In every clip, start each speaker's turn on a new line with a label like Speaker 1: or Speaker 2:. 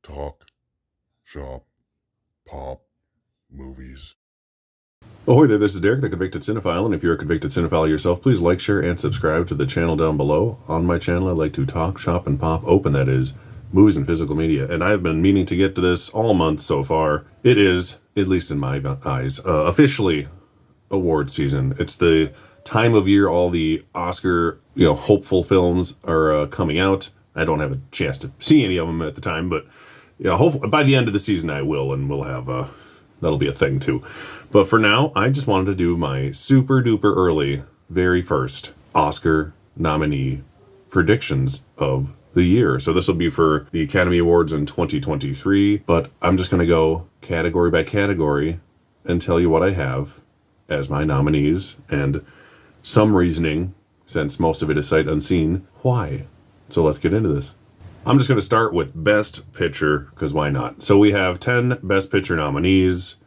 Speaker 1: Talk, shop, pop, movies.
Speaker 2: Ahoy there, this is Derek, the Convicted Cinephile, and if you're a convicted cinephile yourself, please like, share, and subscribe to the channel down below. On my channel, I like to talk, shop, and pop open, that is, movies and physical media, and I've been meaning to get to this all month so far. It is, at least in my eyes, officially award season. It's the time of year all the Oscar, hopeful films are coming out. I don't have a chance to see any of them at the time, but hopefully by the end of the season I will, and we'll have that'll be a thing too. But for now, I just wanted to do my super duper early, very first Oscar nominee predictions of the year. So this will be for the Academy Awards in 2023, but I'm just going to go category by category and tell you what I have as my nominees and some reasoning, since most of it is sight unseen, why. So let's get into this. I'm just going to start with Best Picture, because why not? So we have 10 Best Picture nominees.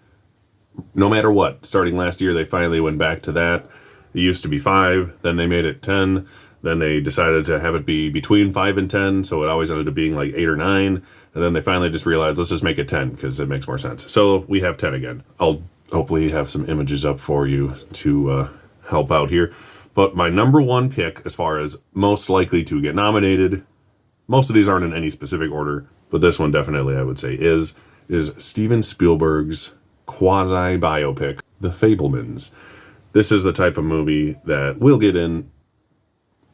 Speaker 2: No matter what, starting last year, they finally went back to that. It used to be 5, then they made it 10, then they decided to have it be between 5 and 10, so it always ended up being like 8 or 9, and then they finally just realized, let's just make it 10, because it makes more sense. So we have 10 again. I'll hopefully have some images up for you to help out here. But my number one pick, as far as most likely to get nominated, most of these aren't in any specific order, but this one definitely I would say is Steven Spielberg's quasi-biopic, The Fabelmans. This is the type of movie that will get in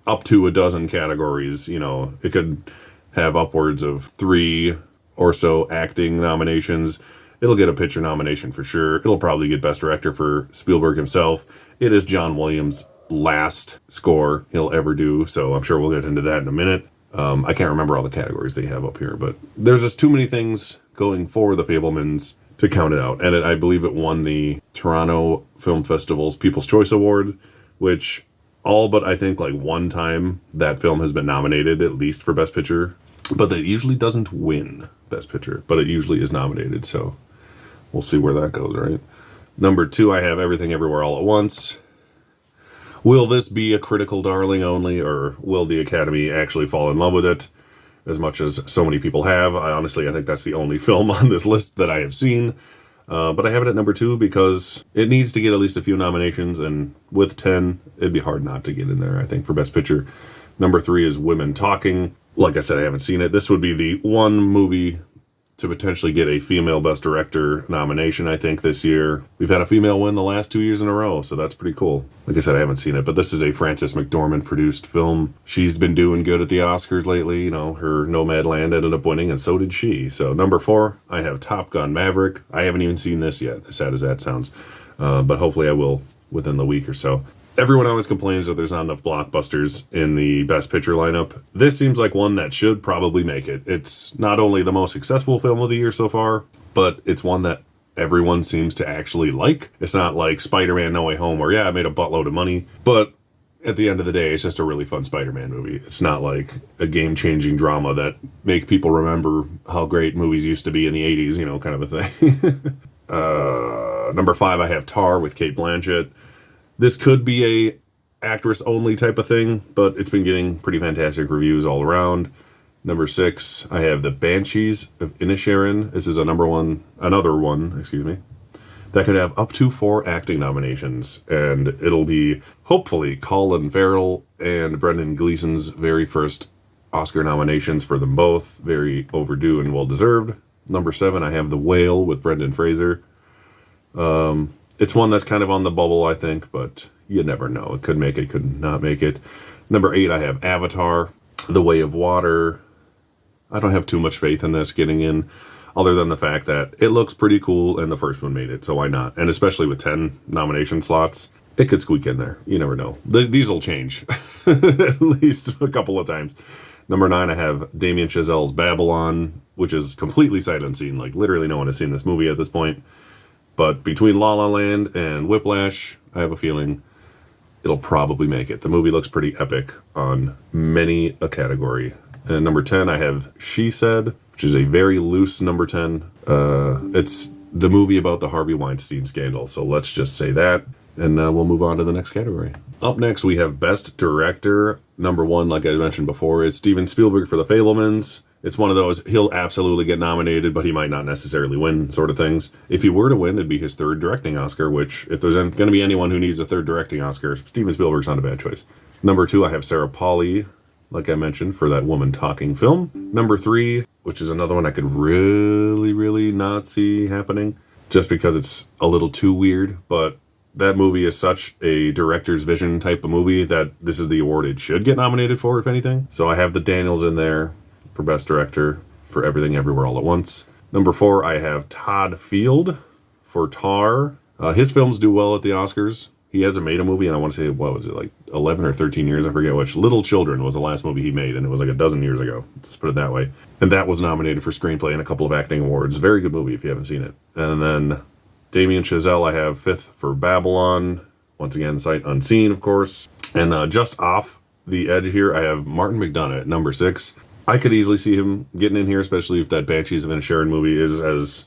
Speaker 2: up to a dozen categories. It could have upwards of 3 or so acting nominations. It'll get a picture nomination for sure. It'll probably get Best Director for Spielberg himself. It is John Williams' last score he'll ever do, so I'm sure we'll get into that in a minute. I can't remember all the categories they have up here, but there's just too many things going for The Fabelmans to count it out. And I believe it won the Toronto Film Festival's People's Choice Award, which all but I think like one time that film has been nominated, at least for Best Picture. But that usually doesn't win Best Picture, but it usually is nominated, so we'll see where that goes, right? Number 2, I have Everything Everywhere All at Once. Will this be a critical darling only, or will the Academy actually fall in love with it as much as so many people have? I think that's the only film on this list that I have seen. But I have it at number 2 because it needs to get at least a few nominations, and with 10, it'd be hard not to get in there, I think, for Best Picture. Number 3 is Women Talking. Like I said, I haven't seen it. This would be the one movie to potentially get a female Best Director nomination, I think, this year. We've had a female win the last 2 years in a row, so that's pretty cool. Like I said, I haven't seen it, but this is a Frances McDormand-produced film. She's been doing good at the Oscars lately. Her Nomadland ended up winning, and so did she. So number 4, I have Top Gun Maverick. I haven't even seen this yet, as sad as that sounds, but hopefully I will within the week or so. Everyone always complains that there's not enough blockbusters in the Best Picture lineup. This seems like one that should probably make it. It's not only the most successful film of the year so far, but it's one that everyone seems to actually like. It's not like Spider-Man No Way Home, where, it made a buttload of money, but at the end of the day, it's just a really fun Spider-Man movie. It's not like a game-changing drama that make people remember how great movies used to be in the 80s, kind of a thing. Number 5, I have Tar with Cate Blanchett. This could be a actress-only type of thing, but it's been getting pretty fantastic reviews all around. Number 6, I have The Banshees of Inisherin. This is another one, that could have up to 4 acting nominations, and it'll be, hopefully, Colin Farrell and Brendan Gleeson's very first Oscar nominations for them both. Very overdue and well-deserved. Number 7, I have The Whale with Brendan Fraser. It's one that's kind of on the bubble, I think, but you never know. It could make it, could not make it. Number 8, I have Avatar, The Way of Water. I don't have too much faith in this getting in, other than the fact that it looks pretty cool and the first one made it, so why not? And especially with 10 nomination slots, it could squeak in there. You never know. These will change at least a couple of times. Number 9, I have Damien Chazelle's Babylon, which is completely sight unseen. Like, literally no one has seen this movie at this point. But between La La Land and Whiplash, I have a feeling it'll probably make it. The movie looks pretty epic on many a category. And number 10, I have She Said, which is a very loose number 10. It's the movie about the Harvey Weinstein scandal, so let's just say that. And we'll move on to the next category. Up next, we have Best Director. Number 1, like I mentioned before, is Steven Spielberg for The Fabelmans. It's one of those, he'll absolutely get nominated, but he might not necessarily win sort of things. If he were to win, it'd be his third directing Oscar, which, if there's going to be anyone who needs a third directing Oscar, Steven Spielberg's not a bad choice. Number 2, I have Sarah Polley, like I mentioned, for that woman talking film. Number 3, which is another one I could really not see happening, just because it's a little too weird, but that movie is such a director's vision type of movie that this is the award it should get nominated for, if anything. So I have the Daniels in there for Best Director for Everything Everywhere All at Once. Number 4, I have Todd Field for Tar. His films do well at the Oscars. He hasn't made a movie, and I want to say, what was it, like 11 or 13 years? I forget which. Little Children was the last movie he made, and it was like a dozen years ago. Let's put it that way. And that was nominated for Screenplay and a couple of acting awards. Very good movie if you haven't seen it. And then Damien Chazelle, I have 5th for Babylon. Once again, sight unseen, of course. And just off the edge here, I have Martin McDonagh at number 6. I could easily see him getting in here, especially if that Banshees of Inisherin movie is as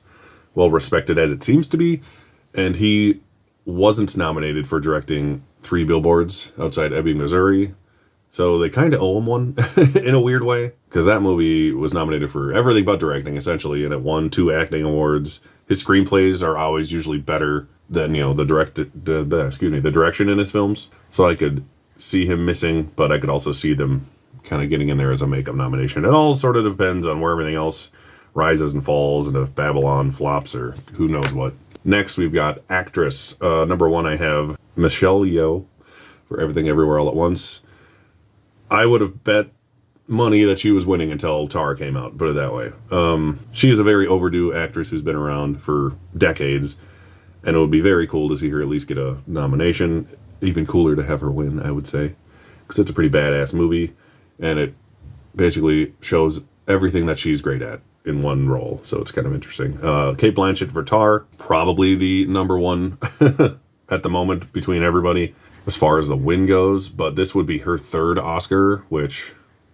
Speaker 2: well respected as it seems to be. And he wasn't nominated for directing 3 Billboards Outside Ebbing, Missouri. So they kind of owe him one in a weird way, because that movie was nominated for everything but directing, essentially, and it won 2 acting awards. His screenplays are always usually better than, you know, the direction in his films. So I could see him missing, but I could also see them kind of getting in there as a makeup nomination. It all sort of depends on where everything else rises and falls, and if Babylon flops or who knows what. Next, we've got actress. Number 1, I have Michelle Yeoh for Everything Everywhere All at Once. I would have bet money that she was winning until Tar came out, put it that way. She is a very overdue actress who's been around for decades, and it would be very cool to see her at least get a nomination. Even cooler to have her win, I would say, because it's a pretty badass movie, and it basically shows everything that she's great at in one role, so it's kind of interesting. Cate Blanchett for Tar, probably the number 1 at the moment between everybody as far as the win goes, but this would be her 3rd Oscar, which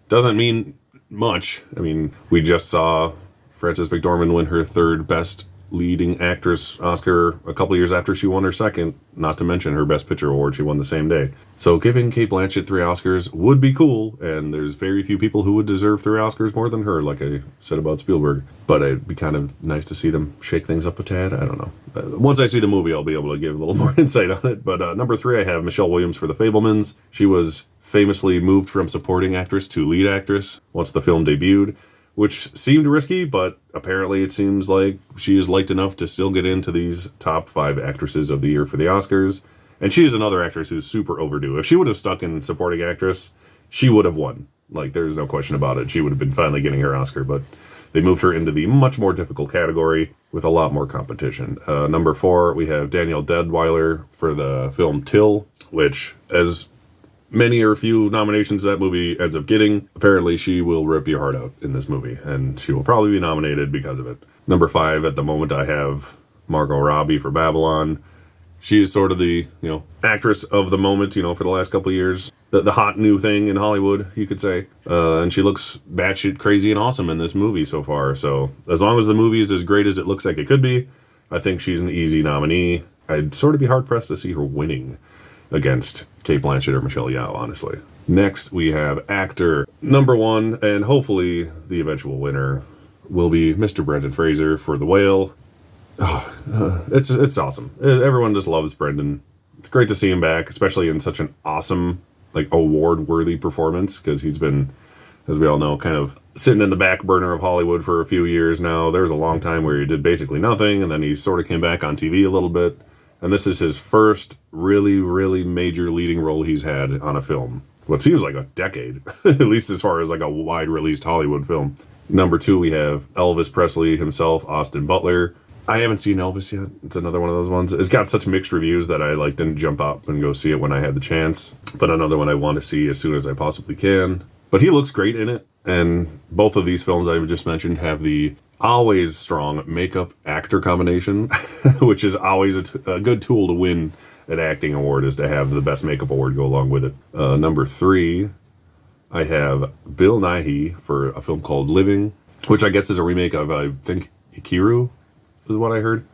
Speaker 2: doesn't mean much. I mean, we just saw Frances McDormand win her 3rd Best Leading Actress Oscar a couple years after she won her 2nd, not to mention her Best Picture award she won the same day. So giving Cate Blanchett 3 Oscars would be cool, and there's very few people who would deserve 3 Oscars more than her, like I said about Spielberg. But it'd be kind of nice to see them shake things up a tad. I don't know. Once I see the movie, I'll be able to give a little more insight on it. But number 3, I have Michelle Williams for The Fabelmans. She was famously moved from supporting actress to lead actress once the film debuted, which seemed risky, but apparently it seems like she is liked enough to still get into these top 5 actresses of the year for the Oscars. And she is another actress who's super overdue. If she would have stuck in supporting actress, she would have won. Like, there's no question about it. She would have been finally getting her Oscar, but they moved her into the much more difficult category with a lot more competition. Number 4, we have Danielle Deadwyler for the film Till, which, as many or few nominations that movie ends up getting, apparently she will rip your heart out in this movie, and she will probably be nominated because of it. Number 5, at the moment, I have Margot Robbie for Babylon. She is sort of the, you know, actress of the moment, you know, for the last couple of years. The hot new thing in Hollywood, you could say. And she looks batshit crazy and awesome in this movie so far. So as long as the movie is as great as it looks like it could be, I think she's an easy nominee. I'd sort of be hard-pressed to see her winning against Cate Blanchett or Michelle Yeoh, honestly. Next, we have actor. Number 1, and hopefully the eventual winner, will be Mr. Brendan Fraser for The Whale. It's awesome. Everyone just loves Brendan. It's great to see him back, especially in such an awesome, like, award-worthy performance, because he's been, as we all know, kind of sitting in the back burner of Hollywood for a few years now. There was a long time where he did basically nothing, and then he sort of came back on TV a little bit. And this is his first really major leading role he's had on a film. What seems like a decade, at least as far as like a wide-released Hollywood film. Number 2, we have Elvis Presley himself, Austin Butler. I haven't seen Elvis yet. It's another one of those ones. It's got such mixed reviews that I didn't jump up and go see it when I had the chance. But another one I want to see as soon as I possibly can. But he looks great in it. And both of these films I've just mentioned have the always strong makeup actor combination, which is always a good tool to win an acting award, is to have the best makeup award go along with it. Number 3, I have Bill Nighy for a film called Living, which I guess is a remake of, I think, Ikiru, is what I heard.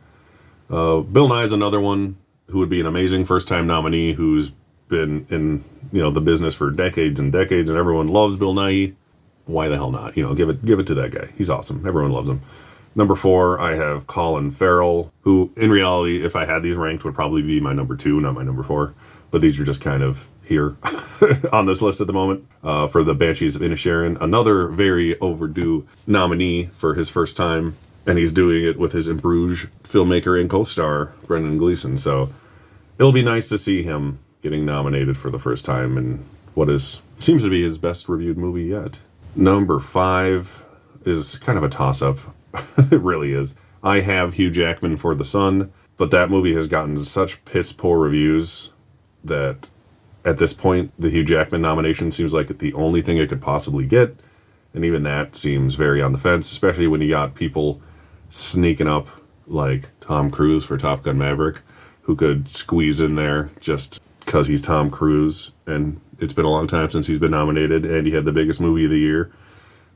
Speaker 2: Bill Nye is another one who would be an amazing first-time nominee who's been in, you know, the business for decades and decades, and everyone loves Bill Nighy. why the hell not? Give it to that guy. He's awesome. Everyone loves him. Number 4, I have Colin Farrell, who in reality, if I had these ranked, would probably be my number 2, not my number 4. But these are just kind of here on this list at the moment for the Banshees of Inisherin. Another very overdue nominee for his first time, and he's doing it with his in Bruges filmmaker and co-star, Brendan Gleeson. So it'll be nice to see him getting nominated for the first time in what seems to be his best reviewed movie yet. Number 5 is kind of a toss-up. It really is. I have Hugh Jackman for The Sun, but that movie has gotten such piss-poor reviews that at this point, the Hugh Jackman nomination seems like the only thing it could possibly get, and even that seems very on the fence, especially when you got people sneaking up like Tom Cruise for Top Gun Maverick, who could squeeze in there just because he's Tom Cruise, and it's been a long time since he's been nominated, and he had the biggest movie of the year,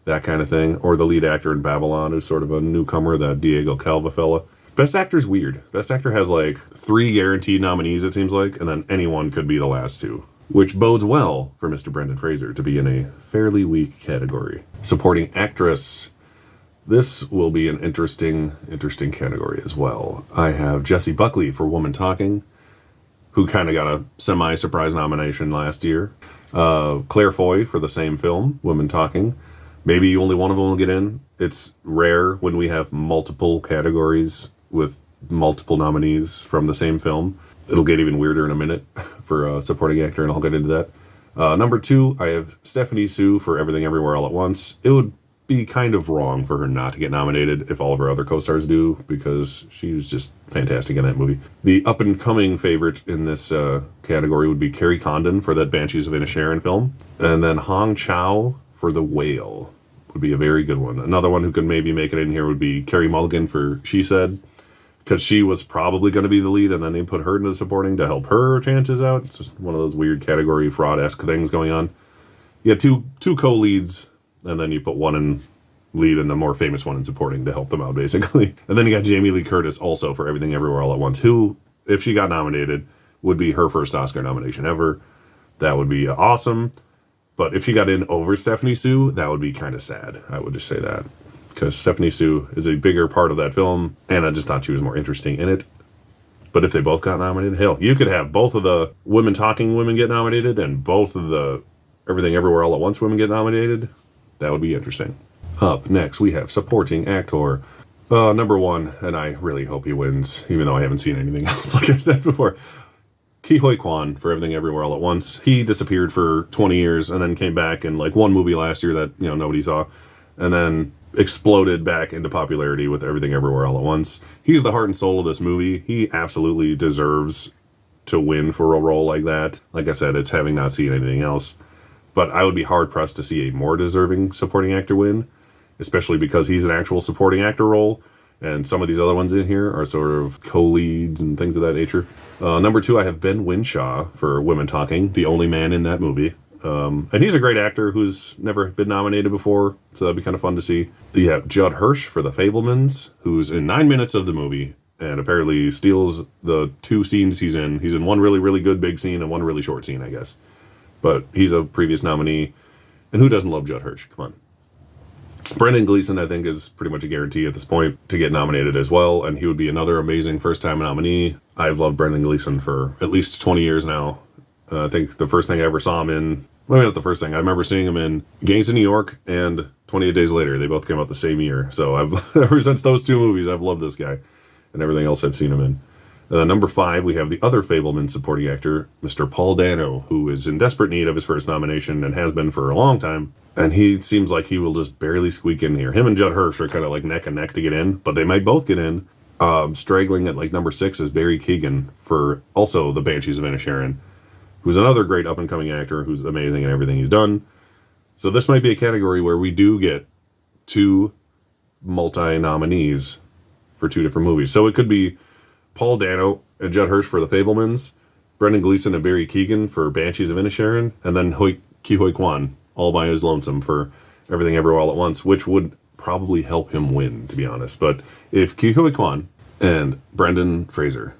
Speaker 2: that kind of thing. Or the lead actor in Babylon, who's sort of a newcomer, that Diego Calva fella. Best Actor's weird. Best Actor has like 3 guaranteed nominees, it seems like, and then anyone could be the last 2, which bodes well for Mr. Brendan Fraser to be in a fairly weak category. Supporting Actress. This will be an interesting category as well. I have Jessie Buckley for Woman Talking, who kind of got a semi-surprise nomination last year. Claire Foy for the same film, Woman Talking. Maybe only one of them will get in. It's rare when we have multiple categories with multiple nominees from the same film. It'll get even weirder in a minute for supporting actor, and I'll get into that. Number 2, I have Stephanie Sue for Everything Everywhere All at Once. It would be kind of wrong for her not to get nominated if all of her other co-stars do, because she was just fantastic in that movie. The up-and-coming favorite in this category would be Carrie Condon for that Banshees of Inisherin film. And then Hong Chow for The Whale would be a very good one. Another one who could maybe make it in here would be Carey Mulligan for She Said, because she was probably going to be the lead, and then they put her into the supporting to help her chances out. It's just one of those weird category fraud-esque things going on. You had two co-leads, and then you put one in lead and the more famous one in supporting to help them out, basically. And then you got Jamie Lee Curtis also for Everything Everywhere All at Once, who, if she got nominated, would be her first Oscar nomination ever. That would be awesome. But if she got in over Stephanie Sue, that would be kind of sad. I would just say that. Because Stephanie Sue is a bigger part of that film, and I just thought she was more interesting in it. But if they both got nominated, hell, you could have both of the Women Talking women get nominated and both of the Everything Everywhere All at Once women get nominated. That would be interesting. Up next, we have Supporting Actor. Number 1, and I really hope he wins, even though I haven't seen anything else, like I said before. Ke Huy Quan for Everything Everywhere All at Once. He disappeared for 20 years and then came back in like one movie last year that nobody saw, and then exploded back into popularity with Everything Everywhere All at Once. He's the heart and soul of this movie. He absolutely deserves to win for a role like that. Like I said, it's having not seen anything else. But I would be hard-pressed to see a more deserving supporting actor win, especially because he's an actual supporting actor role, and some of these other ones in here are sort of co-leads and things of that nature. Number 2, I have Ben Whishaw for Women Talking, the only man in that movie. And he's a great actor who's never been nominated before, so that'd be kind of fun to see. You have Judd Hirsch for The Fabelmans, who's in 9 minutes of the movie, and apparently steals the 2 scenes he's in. He's in one really, really good big scene and one really short scene, I guess. But he's a previous nominee, and who doesn't love Judd Hirsch? Come on. Brendan Gleeson, I think, is pretty much a guarantee at this point to get nominated as well, and he would be another amazing first-time nominee. I've loved Brendan Gleeson for at least 20 years now. I think the first thing I ever saw him in, well, not the first thing, I remember seeing him in Gangs of New York and 28 Days Later. They both came out the same year. So ever since those 2 movies, I've loved this guy and everything else I've seen him in. Number 5, we have the other Fabelman supporting actor, Mr. Paul Dano, who is in desperate need of his first nomination and has been for a long time. And he seems like he will just barely squeak in here. Him and Judd Hirsch are kind of like neck and neck to get in, but they might both get in. Straggling at like number 6 is Barry Keoghan for also the Banshees of Inisherin, who's another great up-and-coming actor who's amazing in everything he's done. So this might be a category where we do get 2 multi-nominees for 2 different movies. So it could be Paul Dano and Judd Hirsch for The Fabelmans, Brendan Gleeson and Barry Keoghan for Banshees of Inisherin, and then Ke Huy Quan all by his lonesome for Everything Everywhere All at Once, which would probably help him win, to be honest. But if Ke Huy Quan and Brendan Fraser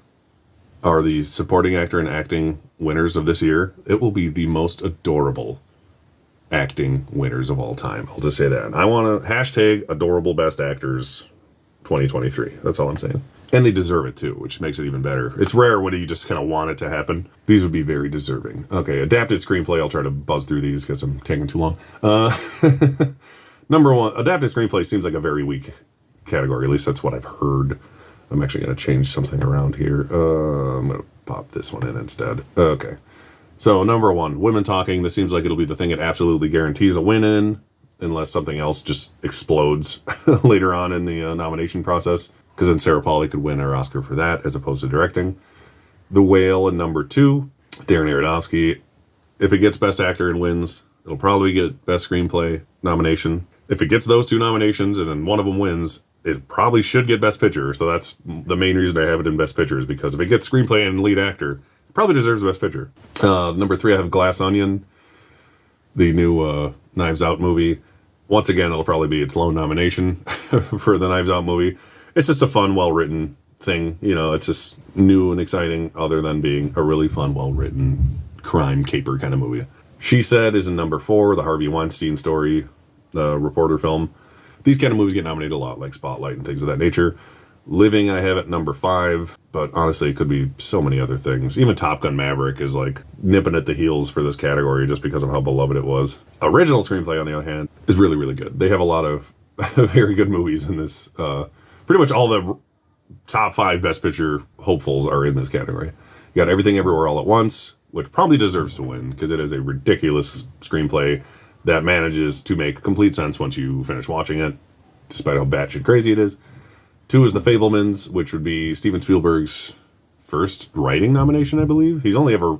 Speaker 2: are the supporting actor and acting winners of this year, it will be the most adorable acting winners of all time. I'll just say that. I want to hashtag adorable best actors 2023. That's all I'm saying. And they deserve it too, which makes it even better. It's rare when you just kind of want it to happen. These would be very deserving. Okay, adapted screenplay. I'll try to buzz through these because I'm taking too long. Number one, adapted screenplay seems like a very weak category. At least that's what I've heard. I'm actually going to change something around here. I'm going to pop this one in instead. Okay. So number one, women talking. This seems like it'll be the thing it absolutely guarantees a win in, unless something else just explodes later on in the nomination process. Because then Sarah Polley could win her Oscar for that, as opposed to directing. The Whale in number two, Darren Aronofsky. If it gets Best Actor and wins, it'll probably get Best Screenplay nomination. If it gets those two nominations and then one of them wins, it probably should get Best Picture. So that's the main reason I have it in Best Picture, is because if it gets Screenplay and Lead Actor, it probably deserves Best Picture. Number three, I have Glass Onion, the new Knives Out movie. Once again, it'll probably be its lone nomination for the Knives Out movie. It's just a fun, well-written thing. You know, it's just new and exciting, other than being a really fun, well-written crime caper kind of movie. She Said is in number four, the Harvey Weinstein story, reporter film. These kind of movies get nominated a lot, like Spotlight and things of that nature. Living, I have at number five, but honestly, it could be so many other things. Even Top Gun Maverick is like nipping at the heels for this category just because of how beloved it was. Original screenplay, on the other hand, is really, really good. They have a lot of very good movies in this. Pretty much all the top five Best Picture hopefuls are in this category. You got Everything Everywhere All at Once, which probably deserves to win because it is a ridiculous screenplay that manages to make complete sense once you finish watching it, despite how batshit crazy it is. Two is The Fabelmans, which would be Steven Spielberg's first writing nomination, I believe. He's only ever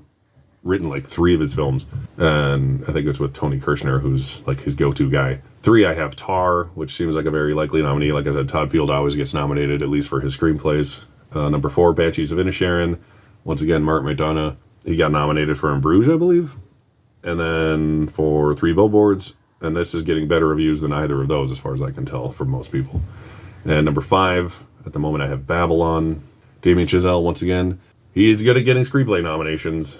Speaker 2: written like three of his films, and I think it's with Tony Kirshner, who's like his go-to guy. Three, I have Tar, which seems like a very likely nominee. Like I said, Todd Field always gets nominated, at least for his screenplays. Number four, Banshees of Inisherin. Once again, Mark McDonough. He got nominated for In Bruges, I believe. And then for Three Billboards. And this is getting better reviews than either of those, as far as I can tell, from most people. And number five, at the moment, I have Babylon. Damien Chazelle, once again. He is good at getting screenplay nominations.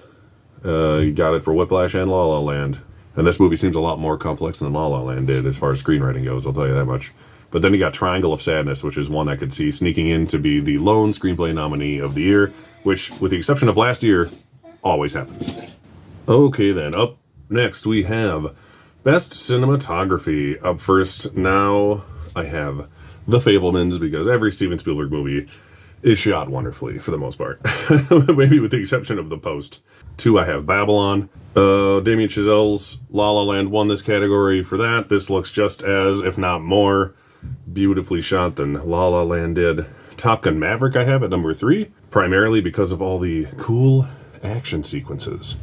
Speaker 2: He got it for Whiplash and La La Land. And this movie seems a lot more complex than La La Land did as far as screenwriting goes, I'll tell you that much. But then you got Triangle of Sadness, which is one I could see sneaking in to be the lone screenplay nominee of the year, which, with the exception of last year, always happens. Okay then, up next we have Best Cinematography. Up first now I have The Fabelmans, because every Steven Spielberg movie is shot wonderfully for the most part. Maybe with the exception of The Post. Two, I have Babylon. Damien Chazelle's La La Land won this category for that. This looks just as, if not more, beautifully shot than La La Land did. Top Gun Maverick I have at number three, primarily because of all the cool action sequences.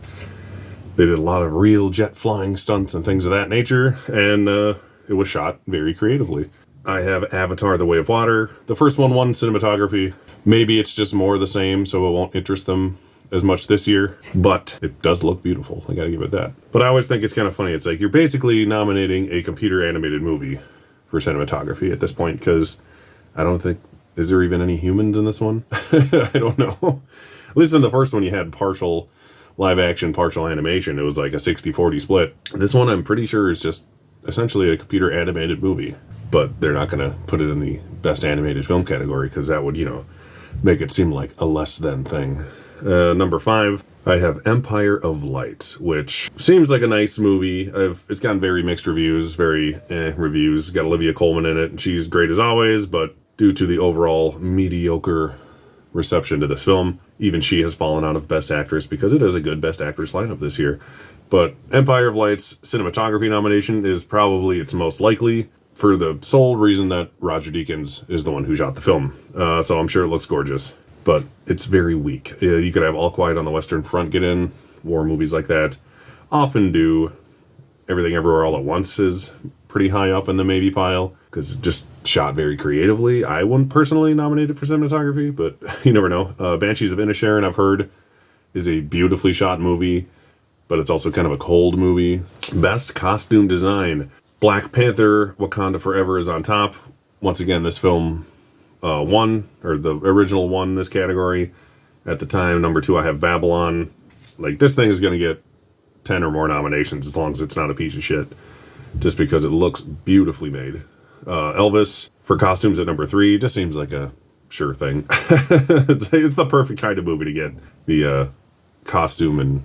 Speaker 2: They did a lot of real jet flying stunts and things of that nature, and it was shot very creatively. I have Avatar: The Way of Water. The first one won cinematography. Maybe it's just more of the same, so it won't interest them as much this year, but it does look beautiful. I gotta give it that. But I always think it's kind of funny. It's like you're basically nominating a computer animated movie for cinematography at this point, because I don't think, is there even any humans in this one? I don't know. At least in the first one you had partial live action, partial animation. It was like a 60-40 split. This one I'm pretty sure is just essentially a computer animated movie, but they're not going to put it in the best animated film category because that would, make it seem like a less than thing. Number five, I have Empire of Light, which seems like a nice movie. It's gotten very mixed reviews, very reviews. It's got Olivia Colman in it, and she's great as always, but due to the overall mediocre reception to this film, even she has fallen out of Best Actress, because it is a good Best Actress lineup this year. But Empire of Light's cinematography nomination is probably its most likely, for the sole reason that Roger Deakins is the one who shot the film. So I'm sure it looks gorgeous, but it's very weak. You could have All Quiet on the Western Front get in. War movies like that often do. Everything Everywhere All at Once is pretty high up in the maybe pile, because it just shot very creatively. I wouldn't personally nominate it for cinematography, but you never know. Banshees of Inisherin, I've heard, is a beautifully shot movie, but it's also kind of a cold movie. Best Costume Design. Black Panther, Wakanda Forever is on top. Once again, this film won, or the original won this category. At the time, number two, I have Babylon. Like, this thing is going to get 10 or more nominations as long as it's not a piece of shit, just because it looks beautifully made. Elvis for costumes at number 3 just seems like a sure thing. It's the perfect kind of movie to get the costume and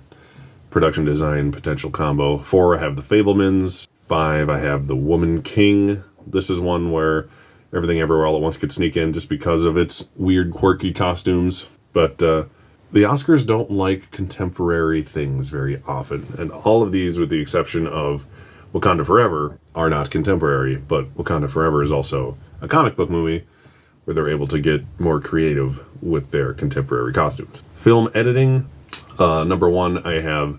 Speaker 2: production design potential combo. 4, I have The Fabelmans. 5, I have The Woman King. This is one where Everything Everywhere All at Once could sneak in just because of its weird, quirky costumes. But the Oscars don't like contemporary things very often. And all of these, with the exception of Wakanda Forever, are not contemporary. But Wakanda Forever is also a comic book movie where they're able to get more creative with their contemporary costumes. Film editing, number 1, I have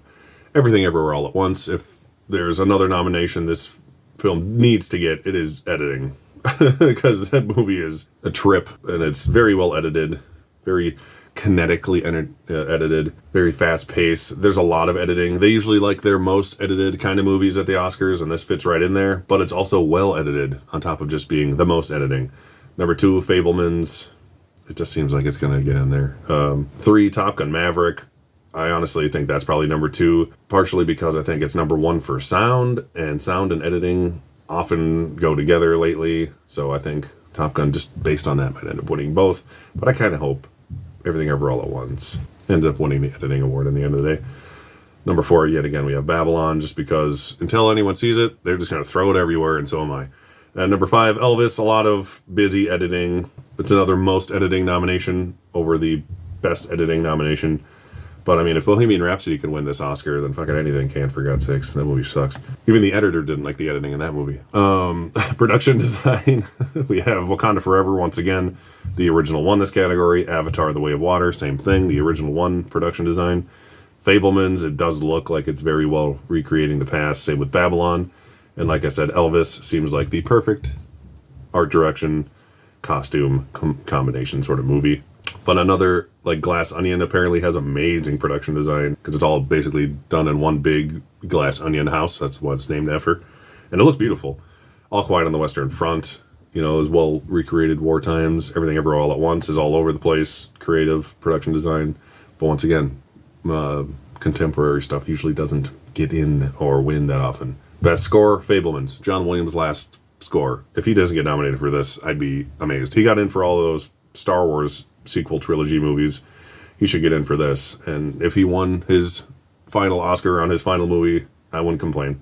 Speaker 2: Everything Everywhere All at Once. If there's another nomination this film needs to get, it is editing. Because that movie is a trip, and it's very well edited, very kinetically edited, very fast paced. There's a lot of editing. They usually like their most edited kind of movies at the Oscars, and this fits right in there, but it's also well edited on top of just being the most editing. Number 2, Fabelmans. It just seems like it's going to get in there. 3, Top Gun Maverick. I honestly think that's probably number 2, partially because I think it's number 1 for sound, and sound and editing often go together lately. So I think Top Gun, just based on that, might end up winning both. But I kind of hope Everything Ever All at Once ends up winning the editing award in the end of the day. Number 4, yet again, we have Babylon, just because until anyone sees it, they're just going to throw it everywhere, and so am I. Number 5, Elvis, a lot of busy editing. It's another most editing nomination over the best editing nomination. But I mean, if Bohemian Rhapsody can win this Oscar, then fucking anything can, for God's sakes. That movie sucks. Even the editor didn't like the editing in that movie. Production design, we have Wakanda Forever, once again. The original won this category. Avatar, The Way of Water, same thing. The original won production design. Fabelmans, it does look like it's very well recreating the past. Same with Babylon. And like I said, Elvis seems like the perfect art direction, costume combination sort of movie. But another, like Glass Onion, apparently has amazing production design, because it's all basically done in one big Glass Onion house. That's what it's named after. And it looks beautiful. All Quiet on the Western Front, is well recreated war times. Everything Ever All at Once is all over the place. Creative production design. But once again, contemporary stuff usually doesn't get in or win that often. Best score, Fabelmans. John Williams' last score. If he doesn't get nominated for this, I'd be amazed. He got in for all of those Star Wars sequel trilogy movies. He should get in for this. And if he won his final Oscar on his final movie, I wouldn't complain.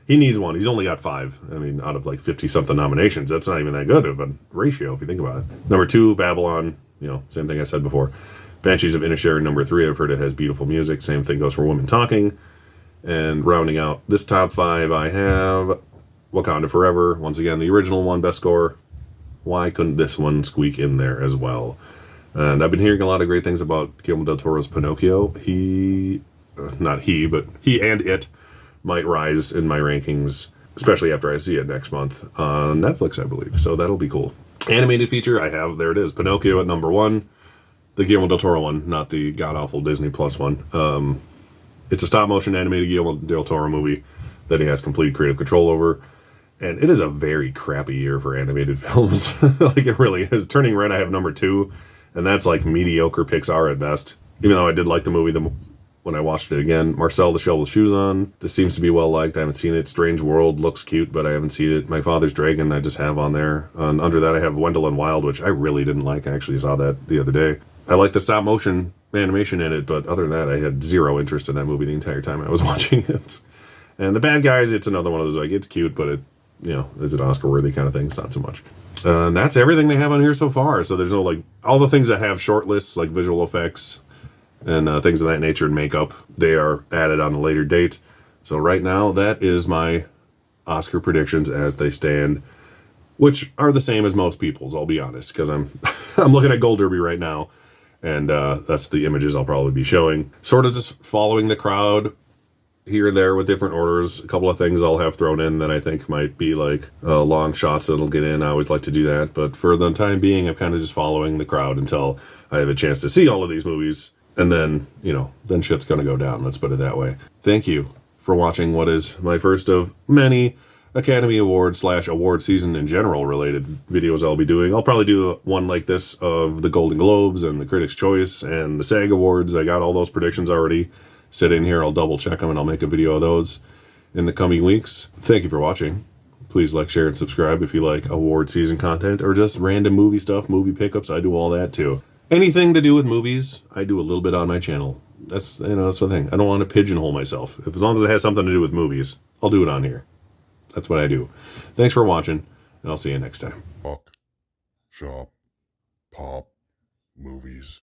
Speaker 2: He needs one. He's only got 5. I mean, out of like 50-something nominations, that's not even that good of a ratio if you think about it. Number 2, Babylon. Same thing I said before. Banshees of Inisherin, number 3. I've heard it has beautiful music. Same thing goes for Women Talking. And rounding out this top 5, I have Wakanda Forever. Once again, the original one, best score. Why couldn't this one squeak in there as well? And I've been hearing a lot of great things about Guillermo del Toro's Pinocchio. But he and it might rise in my rankings, especially after I see it next month on Netflix, I believe. So that'll be cool. Animated feature, there it is. Pinocchio at number 1. The Guillermo del Toro one, not the god-awful Disney Plus one. It's a stop-motion animated Guillermo del Toro movie that he has complete creative control over. And it is a very crappy year for animated films. Like, it really is. Turning Red, I have number 2, and that's like mediocre Pixar at best. Even though I did like the movie when I watched it again. Marcel the Shell with Shoes On. This seems to be well liked. I haven't seen it. Strange World looks cute, but I haven't seen it. My Father's Dragon, I just have on there. Under that, I have Wendell and Wild, which I really didn't like. I actually saw that the other day. I like the stop-motion animation in it, but other than that, I had zero interest in that movie the entire time I was watching it. And The Bad Guys, it's another one of those, like, it's cute, but it, is it Oscar-worthy kind of thing? It's not so much. And that's everything they have on here so far. So there's no, like, all the things that have short lists, like visual effects and things of that nature and makeup, they are added on a later date. So right now, that is my Oscar predictions as they stand, which are the same as most people's, I'll be honest, because I'm looking at Gold Derby right now, and that's the images I'll probably be showing. Sort of just following the crowd here and there with different orders. A couple of things I'll have thrown in that I think might be like long shots that'll get in. I always like to do that. But for the time being, I'm kind of just following the crowd until I have a chance to see all of these movies. And then, then shit's going to go down. Let's put it that way. Thank you for watching what is my first of many Academy Awards / award season in general related videos I'll be doing. I'll probably do one like this of the Golden Globes and the Critics' Choice and the SAG Awards. I got all those predictions already. sit in here, I'll double check them, and I'll make a video of those in the coming weeks. Thank you for watching. Please like, share, and subscribe if you like award season content or just random movie stuff, movie pickups. I do all that too. Anything to do with movies, I do a little bit on my channel. That's that's the thing. I don't want to pigeonhole myself. As long as it has something to do with movies, I'll do it on here. That's what I do. Thanks for watching, and I'll see you next time.
Speaker 1: Buck, shop, pop, movies.